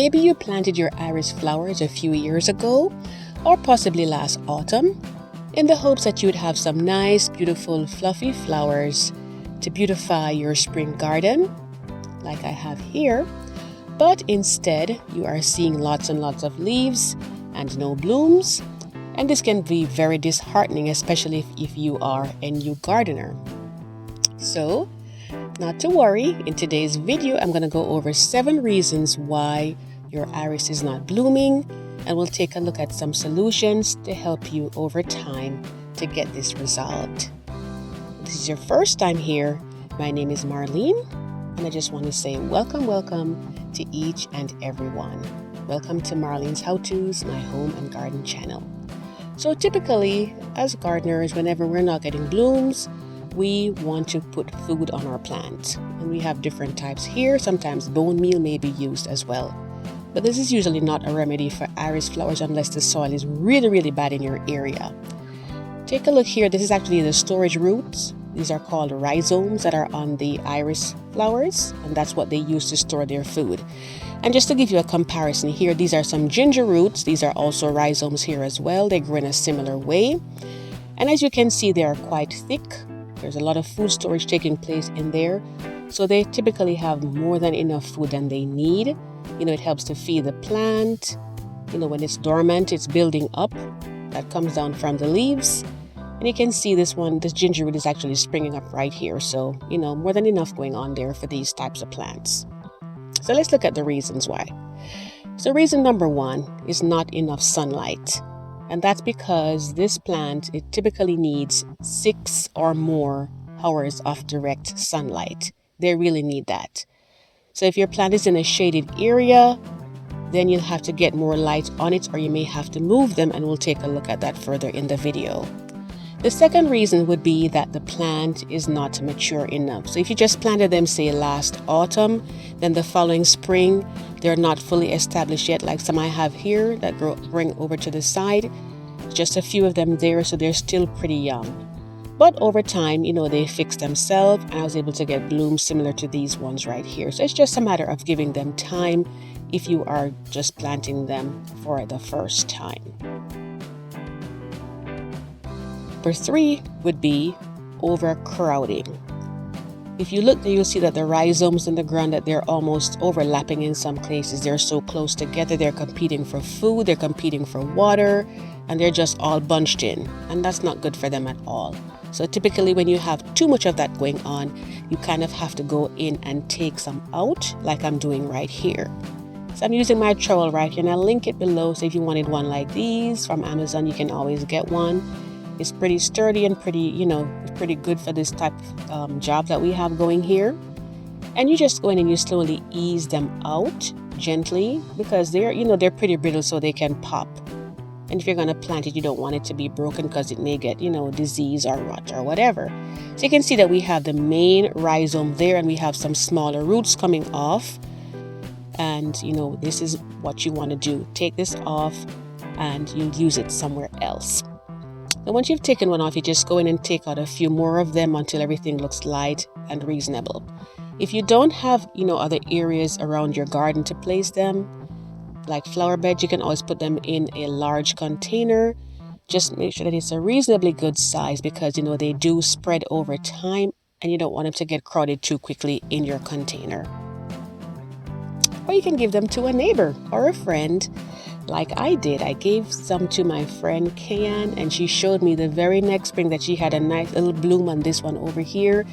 Maybe you planted your iris flowers a few years ago or possibly last autumn in the hopes that you'd have some nice, beautiful, fluffy flowers to beautify your spring garden, like I have here. But instead, you are seeing lots and lots of leaves and no blooms. And this can be very disheartening, especially if you are a new gardener. So, not to worry, in today's video, I'm going to go over 7 reasons why your iris is not blooming, and we'll take a look at some solutions to help you over time to get this resolved. If this is your first time here, my name is Marlene, and I just want to say welcome to each and everyone. Welcome to Marlene's How-Tos, my home and garden channel. So typically, as gardeners, whenever we're not getting blooms, we want to put food on our plant. And we have different types here. Sometimes bone meal may be used as well. But this is usually not a remedy for iris flowers unless the soil is really bad in your area. Take a look here. This is actually the storage roots. These are called rhizomes that are on the iris flowers, and that's what they use to store their food. And just to give you a comparison here, these are some ginger roots. These are also rhizomes here as well. They grow in a similar way. And as you can see, they are quite thick. There's a lot of food storage taking place in there. So they typically have more than enough food than they need. It helps to feed the plant. When it's dormant, it's building up. That comes down from the leaves. And you can see this ginger root is actually springing up right here. So, more than enough going on there for these types of plants. So let's look at the reasons why. So reason number 1 is not enough sunlight. And that's because this plant, it typically needs 6 or more hours of direct sunlight. They really need that. So if your plant is in a shaded area, then you'll have to get more light on it, or you may have to move them, and we'll take a look at that further in the video. The second reason would be that the plant is not mature enough. So if you just planted them, say, last autumn, then the following spring, they're not fully established yet, like some I have here that bring over to the side. Just a few of them there, so they're still pretty young. But over time, they fix themselves, and I was able to get blooms similar to these ones right here. So it's just a matter of giving them time if you are just planting them for the first time. Number 3 would be overcrowding. If you look there, you'll see that the rhizomes in the ground, that they're almost overlapping in some places. They're so close together. They're competing for food. They're competing for water. And they're just all bunched in. And that's not good for them at all. So typically when you have too much of that going on, you kind of have to go in and take some out, like I'm doing right here. So I'm using my trowel right here, and I'll link it below. So if you wanted one like these from Amazon, you can always get one. It's pretty sturdy and pretty good for this type of job that we have going here. And you just go in and you slowly ease them out gently, because they're pretty brittle, so they can pop. And if you're going to plant it, you don't want it to be broken, because it may get, disease or rot or whatever. So you can see that we have the main rhizome there, and we have some smaller roots coming off. And, this is what you want to do. Take this off and you use it somewhere else. And once you've taken one off, you just go in and take out a few more of them until everything looks light and reasonable. If you don't have, other areas around your garden to place them, like flower beds, you can always put them in a large container. Just make sure that it's a reasonably good size, because, they do spread over time, and you don't want them to get crowded too quickly in your container. Or you can give them to a neighbor or a friend, like I did. I gave some to my friend Kayan, and she showed me the very next spring that she had a nice little bloom on this one over here,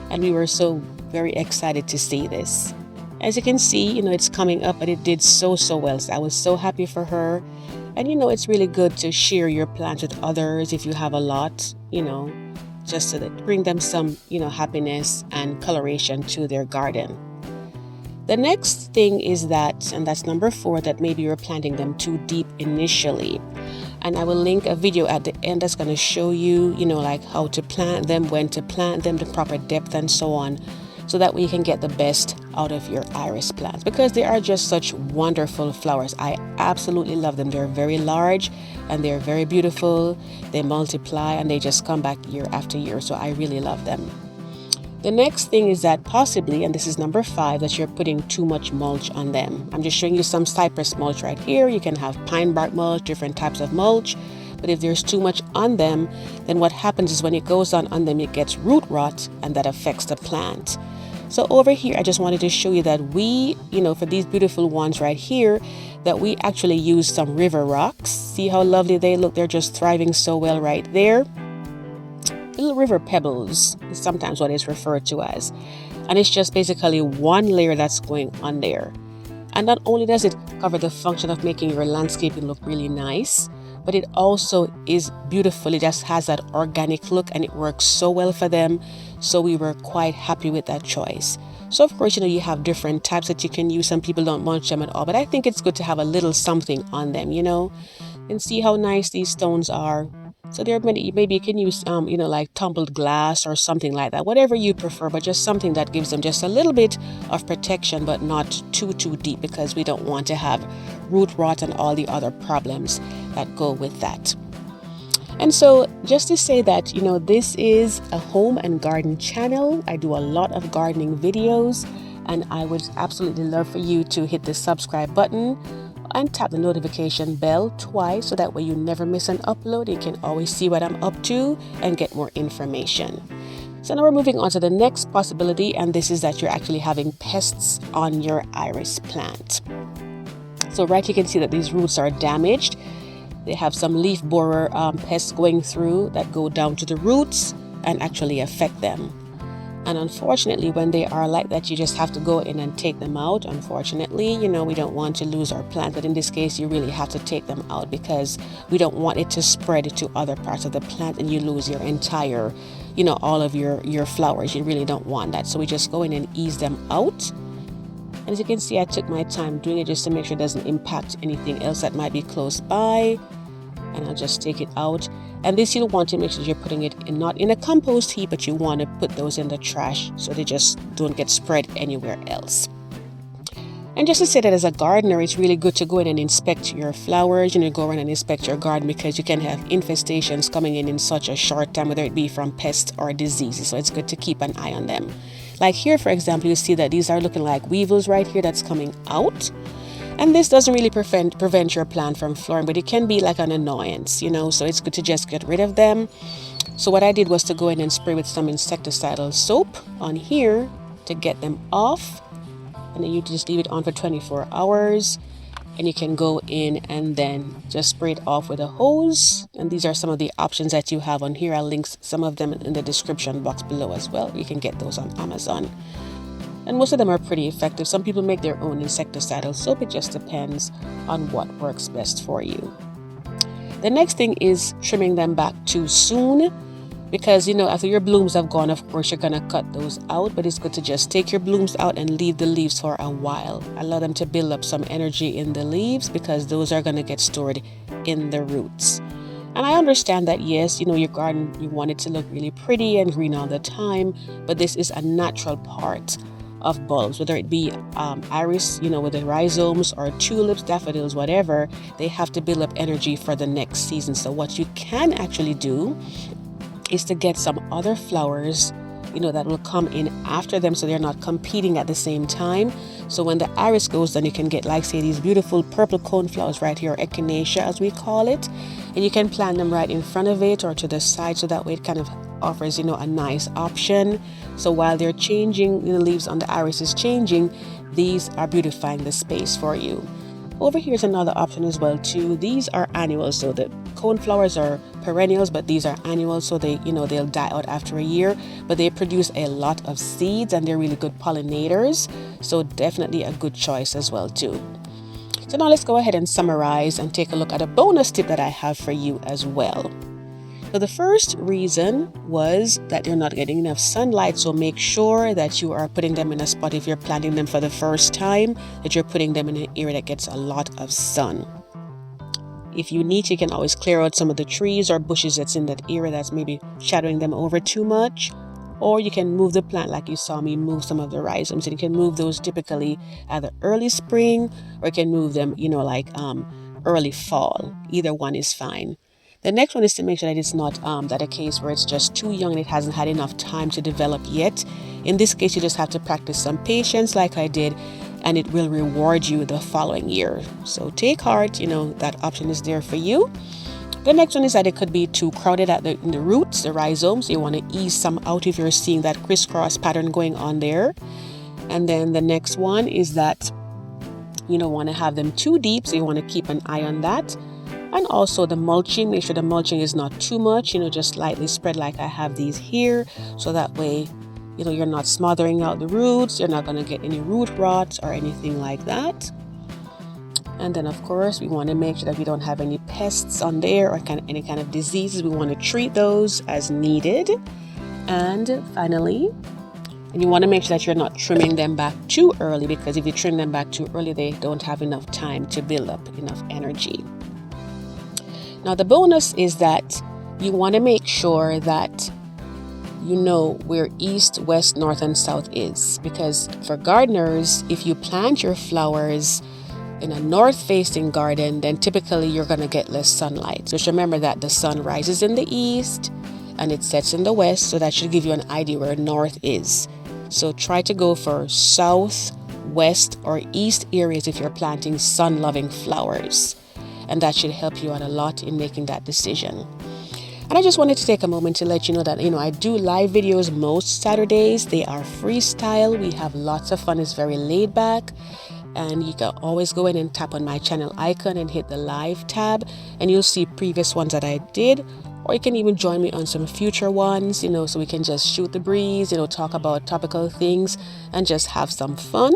and we were so very excited to see this. As you can see, it's coming up, but it did so well. So I was so happy for her. And it's really good to share your plants with others if you have a lot, just so that bring them some, happiness and coloration to their garden. The next thing is that, and that's number 4, that maybe you're planting them too deep initially. And I will link a video at the end that's going to show you, like how to plant them, when to plant them, the proper depth and so on. So that way you can get the best out of your iris plants, because they are just such wonderful flowers. I absolutely love them. They're very large and they're very beautiful. They multiply and they just come back year after year. So I really love them. The next thing is that possibly, and this is number 5, that you're putting too much mulch on them. I'm just showing you some cypress mulch right here. You can have pine bark mulch, different types of mulch. But if there's too much on them, then what happens is when it goes on them, it gets root rot, and that affects the plant. So over here, I just wanted to show you that we, for these beautiful ones right here, that we actually use some river rocks. See how lovely they look? They're just thriving so well right there. Little river pebbles is sometimes what it's referred to as. And it's just basically one layer that's going on there. And not only does it cover the function of making your landscaping look really nice, but it also is beautiful. It just has that organic look and it works so well for them. So we were quite happy with that choice. So of course, you have different types that you can use. Some people don't mulch them at all, but I think it's good to have a little something on them, and see how nice these stones are. So there are many, maybe you can use, like tumbled glass or something like that, whatever you prefer, but just something that gives them just a little bit of protection, but not too deep, because we don't want to have root rot and all the other problems that go with that. And so just to say that, this is a home and garden channel. I do a lot of gardening videos, and I would absolutely love for you to hit the subscribe button and tap the notification bell twice, so that way you never miss an upload. You can always see what I'm up to and get more information. So now we're moving on to the next possibility, and this is that you're actually having pests on your iris plant. So right, you can see that these roots are damaged. They have some leaf borer pests going through that go down to the roots and actually affect them. And unfortunately, when they are like that, you just have to go in and take them out. Unfortunately, we don't want to lose our plant, but in this case, you really have to take them out, because we don't want it to spread to other parts of the plant and you lose your entire, all of your flowers. You really don't want that. So we just go in and ease them out. And as you can see, I took my time doing it just to make sure it doesn't impact anything else that might be close by. And I'll just take it out. And this, you'll want to make sure you're putting it not in a compost heap, but you want to put those in the trash so they just don't get spread anywhere else. And just to say that as a gardener, it's really good to go in and inspect your flowers, go around and inspect your garden, because you can have infestations coming in such a short time, whether it be from pests or diseases. So it's good to keep an eye on them. Like here, for example, you see that these are looking like weevils right here that's coming out. And this doesn't really prevent your plant from flowering, but it can be like an annoyance, so it's good to just get rid of them. So what I did was to go in and spray with some insecticidal soap on here to get them off. And then you just leave it on for 24 hours. And you can go in and then just spray it off with a hose. And these are some of the options that you have on here. I'll link some of them in the description box below as well. You can get those on Amazon. And most of them are pretty effective. Some people make their own insecticidal soap. It just depends on what works best for you. The next thing is trimming them back too soon, because, after your blooms have gone, of course, you're going to cut those out. But it's good to just take your blooms out and leave the leaves for a while. Allow them to build up some energy in the leaves, because those are going to get stored in the roots. And I understand that, yes, your garden, you want it to look really pretty and green all the time. But this is a natural part of bulbs, whether it be iris, with the rhizomes, or tulips, daffodils, whatever. They have to build up energy for the next season. So what you can actually do is to get some other flowers, that will come in after them, so they're not competing at the same time. So when the iris goes, then you can get, like, say, these beautiful purple cone flowers right here, echinacea as we call it, and you can plant them right in front of it or to the side, so that way it kind of offers, a nice option. So while they're changing, the leaves on the iris is changing, these are beautifying the space for you. Over here is another option as well too. These are annuals, so the cone flowers are perennials, but these are annuals, so they, they'll die out after a year, but they produce a lot of seeds and they're really good pollinators. So definitely a good choice as well too. So now let's go ahead and summarize and take a look at a bonus tip that I have for you as well. So the first reason was that you're not getting enough sunlight, so make sure that you are putting them in a spot, if you're planting them for the first time, that you're putting them in an area that gets a lot of sun. If you need to, you can always clear out some of the trees or bushes that's in that area that's maybe shadowing them over too much. Or you can move the plant, like you saw me move some of the rhizomes, and you can move those typically either early spring, or you can move them, early fall. Either one is fine. The next one is to make sure that it's not that a case where it's just too young and it hasn't had enough time to develop yet. In this case, you just have to practice some patience like I did, and it will reward you the following year. So take heart, that option is there for you. The next one is that it could be too crowded in the roots, the rhizomes. You want to ease some out if you're seeing that crisscross pattern going on there. And then the next one is that you don't want to have them too deep, so you want to keep an eye on that. And also the mulching, make sure the mulching is not too much, just lightly spread like I have these here, so that way you're not smothering out the roots, you're not going to get any root rot or anything like that. And then of course we want to make sure that we don't have any pests on there or any kind of diseases. We want to treat those as needed. And finally, you want to make sure that you're not trimming them back too early, because if you trim them back too early, they don't have enough time to build up enough energy. Now the bonus is that you want to make sure that you know where east, west, north, and south is, because for gardeners, if you plant your flowers in a north-facing garden, then typically you're going to get less sunlight. So just remember that the sun rises in the east and it sets in the west, so that should give you an idea where north is. So try to go for south, west, or east areas if you're planting sun-loving flowers, and that should help you out a lot in making that decision. And I just wanted to take a moment to let you know that I do live videos most Saturdays. They are freestyle. We have lots of fun. It's very laid back. And you can always go in and tap on my channel icon and hit the live tab, and you'll see previous ones that I did. Or you can even join me on some future ones, so we can just shoot the breeze, talk about topical things and just have some fun.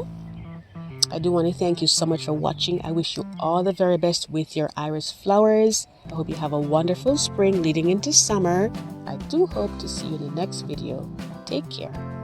I do want to thank you so much for watching. I wish you all the very best with your iris flowers. I hope you have a wonderful spring leading into summer. I do hope to see you in the next video. Take care.